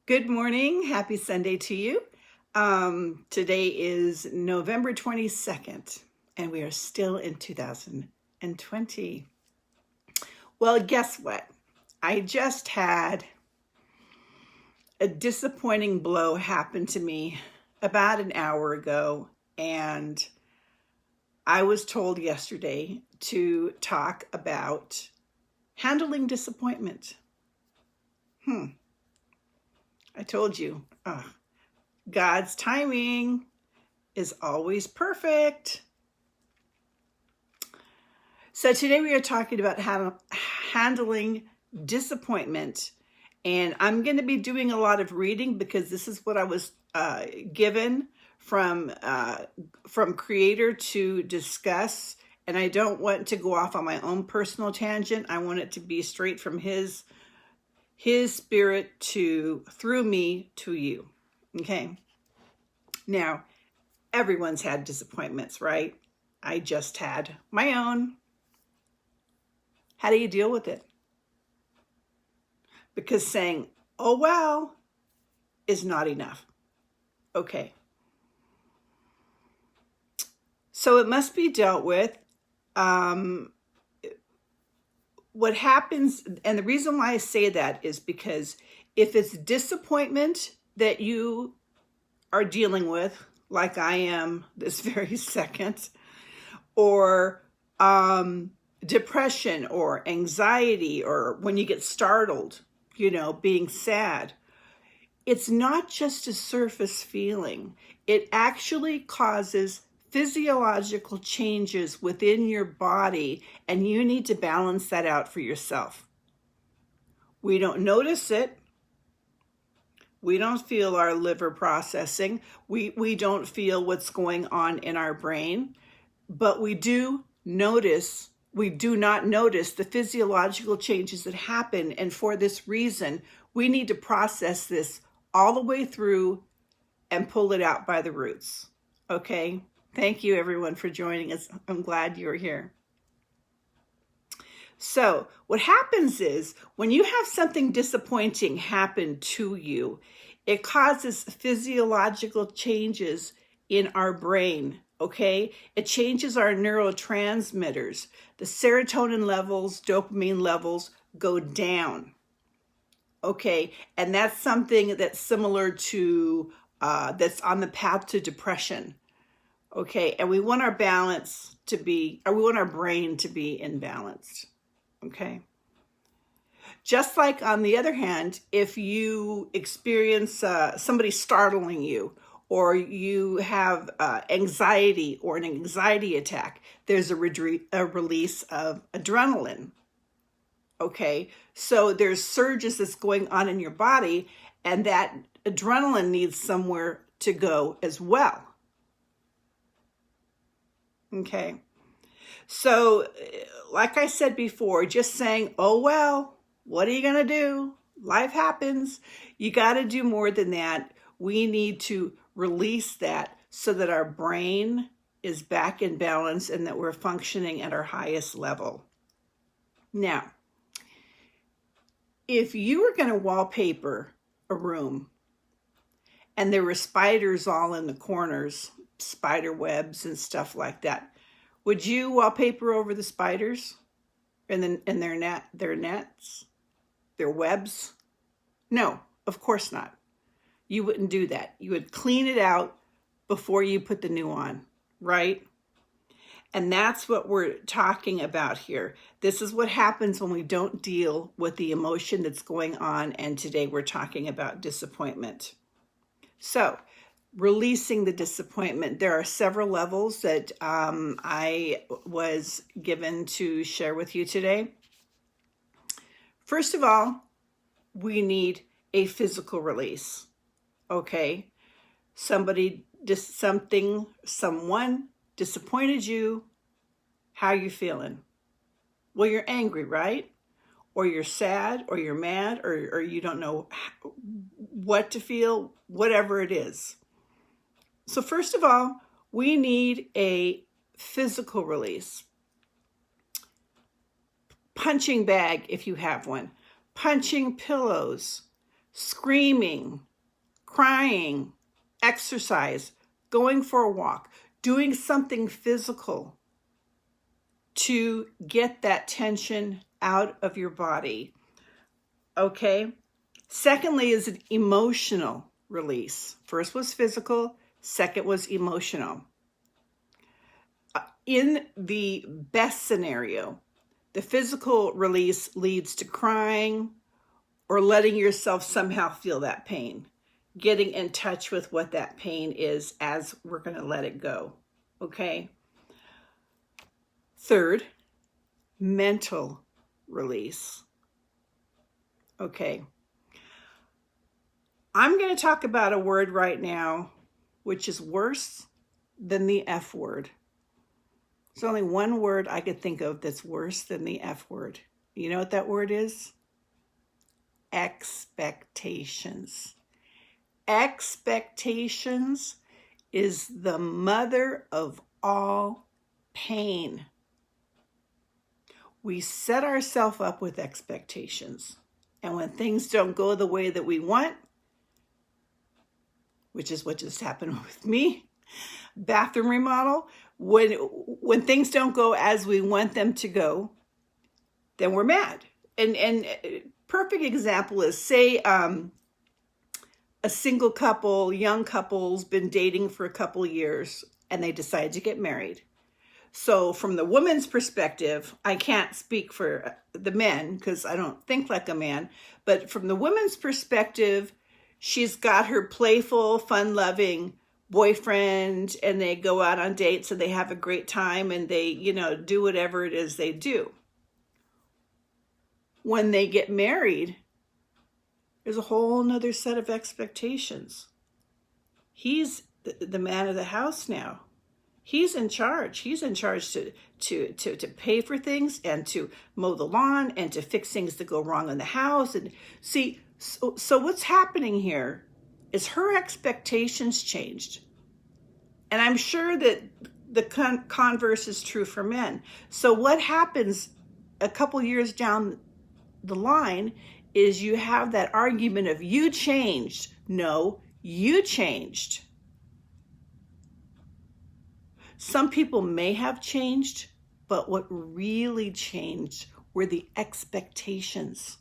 Good morning. Happy Sunday to you. Today is November 22nd, and we are still in 2020. Well, guess what? I just had a disappointing blow happen to me about an hour ago, and I was told yesterday to talk about handling disappointment. I told you, God's timing is always perfect. So today we are talking about handling disappointment, and I'm going to be doing a lot of reading because this is what I was given from Creator to discuss, and I don't want to go off on my own personal tangent. I want it to be straight from His Spirit through me to you. Okay. Now, everyone's had disappointments, right? I just had my own. How do you deal with it? Because saying, oh, well, is not enough. Okay. So it must be dealt with. What happens, and the reason why I say that is because if it's disappointment that you are dealing with, like I am this very second, or depression or anxiety, or when you get startled, being sad, it's not just a surface feeling. It actually causes physiological changes within your body, and you need to balance that out for yourself. We don't notice it. We don't feel our liver processing. We don't feel what's going on in our brain, but we do not notice the physiological changes that happen. And for this reason, we need to process this all the way through and pull it out by the roots. Okay? Thank you, everyone, for joining us. I'm glad you're here. So what happens is when you have something disappointing happen to you, it causes physiological changes in our brain, okay? It changes our neurotransmitters. The serotonin levels, dopamine levels go down, okay? And that's something that's similar to, that's on the path to depression. Okay, and we want our brain to be imbalanced. Okay. Just like on the other hand, if you experience somebody startling you, or you have anxiety or an anxiety attack, there's a release of adrenaline. Okay, so there's surges that's going on in your body, and that adrenaline needs somewhere to go as well. Okay, so like I said before, just saying, oh, well, what are you going to do? Life happens. You got to do more than that. We need to release that so that our brain is back in balance and that we're functioning at our highest level. Now, if you were going to wallpaper a room and there were spiders all in the corners, spider webs and stuff like that, would you wallpaper over the spiders and their nets, their webs? No, of course not. You wouldn't do that. You would clean it out before you put the new on, right? And that's what we're talking about here. This is what happens when we don't deal with the emotion that's going on. And today we're talking about disappointment. So, releasing the disappointment. There are several levels that I was given to share with you today. First of all, we need a physical release. Okay, someone disappointed you. How are you feeling? Well, you're angry, right? Or you're sad, or you're mad, or you don't know what to feel, whatever it is. So first of all, we need a physical release. Punching bag, if you have one. Punching pillows. screaming, crying, exercise, going for a walk, doing something physical to get that tension out of your body. Okay? Secondly is an emotional release. First was physical, second was emotional. In the best scenario, the physical release leads to crying or letting yourself somehow feel that pain, getting in touch with what that pain is as we're going to let it go. Okay? Third, mental release. Okay. I'm going to talk about a word right now which is worse than the F word. There's only one word I could think of that's worse than the F word. You know what that word is? Expectations. Expectations is the mother of all pain. We set ourselves up with expectations. And when things don't go the way that we want, which is what just happened with me, bathroom remodel, when things don't go as we want them to go, then we're mad. And perfect example is, say a single couple, young couple's been dating for a couple years and they decide to get married. So from the woman's perspective, I can't speak for the men because I don't think like a man, but from the woman's perspective, she's got her playful, fun-loving boyfriend and they go out on dates and they have a great time and they, do whatever it is they do. When they get married, there's a whole nother set of expectations. He's the man of the house now. He's in charge. He's in charge to pay for things and to mow the lawn and to fix things that go wrong in the house. And see, so what's happening here is her expectations changed. And I'm sure that the converse is true for men. So what happens a couple years down the line is you have that argument of you changed. No, you changed. Some people may have changed, but what really changed were the expectations.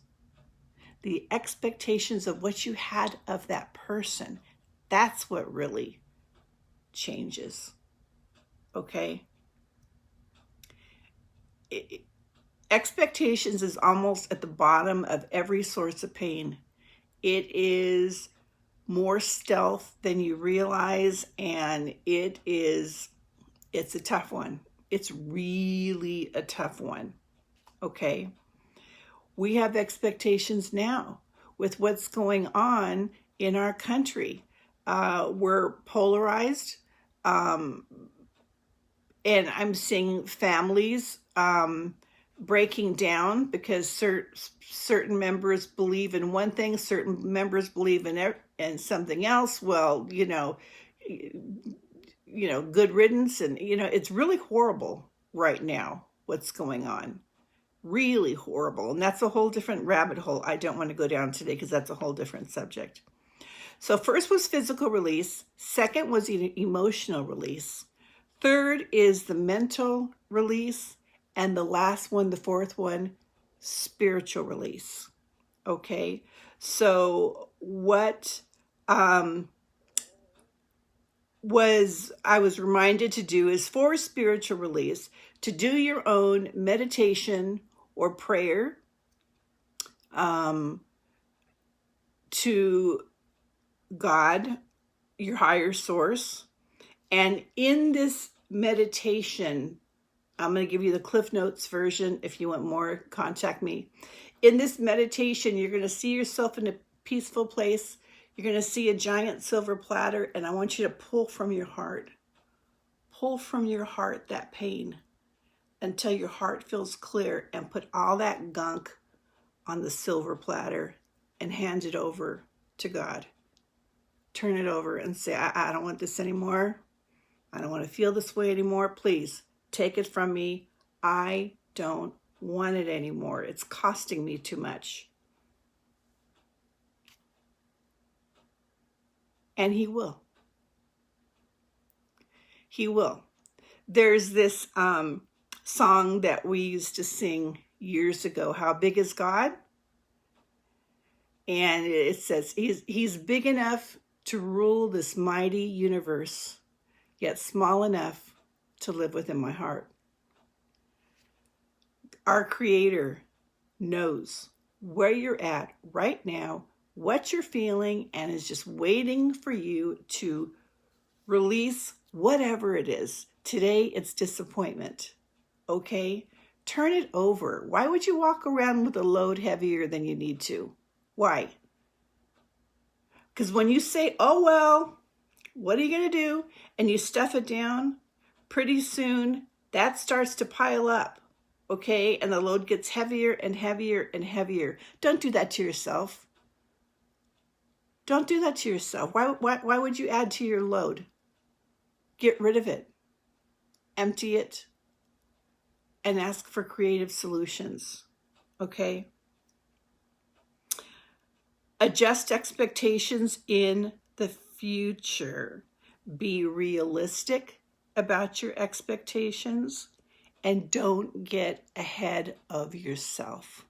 The expectations of what you had of that person. That's what really changes. Okay? Expectations is almost at the bottom of every source of pain. It is more stealth than you realize, and it's a tough one. It's really a tough one. Okay? We have expectations now with what's going on in our country. We're polarized, and I'm seeing families breaking down because certain members believe in one thing, certain members believe in something else. Well, good riddance, and it's really horrible right now what's going on. Really horrible. And that's a whole different rabbit hole I don't want to go down today because that's a whole different subject. So first was physical release. Second was emotional release. Third is the mental release. And the last one, the fourth one, spiritual release. Okay? So what I was reminded to do is for spiritual release, to do your own meditation or prayer to God, your higher source. And in this meditation, I'm going to give you the Cliff Notes version. If you want more, contact me. In this meditation, you're going to see yourself in a peaceful place. You're going to see a giant silver platter, and I want you to pull from your heart. Pull from your heart that pain until your heart feels clear, and put all that gunk on the silver platter and hand it over to God. Turn it over and say, I don't want this anymore. I don't want to feel this way anymore. Please take it from me. I don't want it anymore. It's costing me too much. And he will. He will. There's this song that we used to sing years ago, How Big is God? And it says, he's big enough to rule this mighty universe, yet small enough to live within my heart. Our Creator knows where you're at right now, what you're feeling, and is just waiting for you to release whatever it is. Today, it's disappointment. Okay? Turn it over. Why would you walk around with a load heavier than you need to? Why? Because when you say, oh, well, what are you going to do? And you stuff it down, pretty soon that starts to pile up. Okay? And the load gets heavier and heavier and heavier. Don't do that to yourself. Don't do that to yourself. Why would you add to your load? Get rid of it. Empty it. And ask for creative solutions. Okay? Adjust expectations in the future. Be realistic about your expectations and don't get ahead of yourself.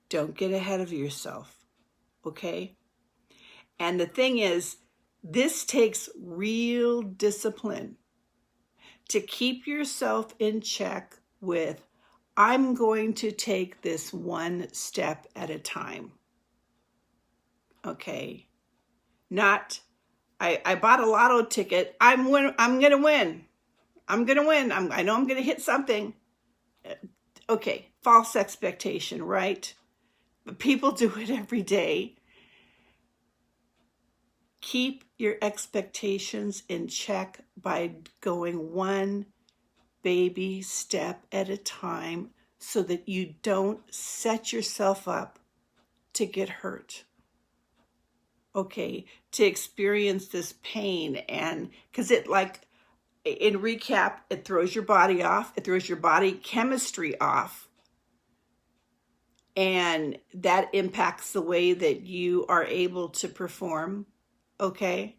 Don't get ahead of yourself. Okay? And the thing is, this takes real discipline to keep yourself in check with, I'm going to take this one step at a time. Okay? Not, I bought a lotto ticket. I'm going to win. I'm going to win. I know I'm going to hit something. Okay, false expectation, right? But people do it every day. Keep your expectations in check by going one baby step at a time so that you don't set yourself up to get hurt. Okay, to experience this pain, and because it, like, in recap, it throws your body off, it throws your body chemistry off, and that impacts the way that you are able to perform. Okay,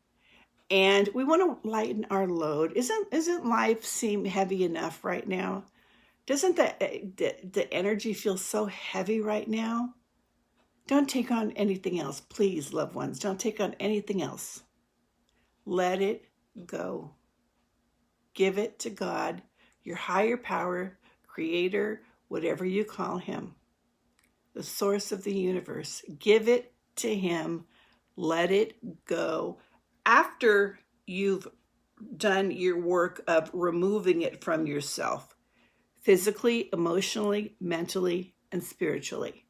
and we want to lighten our load. Isn't life seem heavy enough right now? Doesn't the energy feel so heavy right now? Don't take on anything else. Please, loved ones, don't take on anything else. Let it go. Give it to God, your higher power, creator, whatever you call him, the source of the universe. Give it to him. Let it go. After you've done your work of removing it from yourself, physically, emotionally, mentally, and spiritually.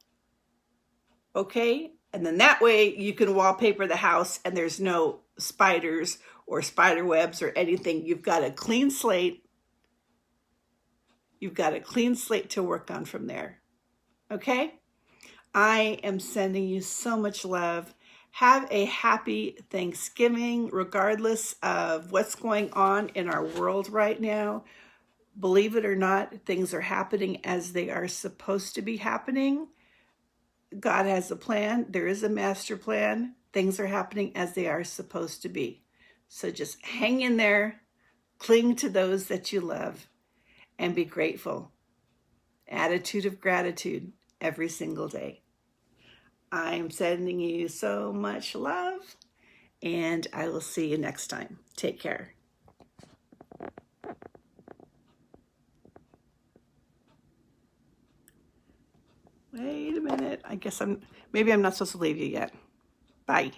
Okay? And then that way you can wallpaper the house and there's no spiders or spider webs or anything. You've got a clean slate. You've got a clean slate to work on from there. Okay? I am sending you so much love. Have a happy Thanksgiving, regardless of what's going on in our world right now. Believe it or not, things are happening as they are supposed to be happening. God has a plan. There is a master plan. Things are happening as they are supposed to be. So just hang in there, cling to those that you love, and be grateful. Attitude of gratitude every single day. I'm sending you so much love, and I will see you next time. Take care. Wait a minute. I guess maybe I'm not supposed to leave you yet. Bye.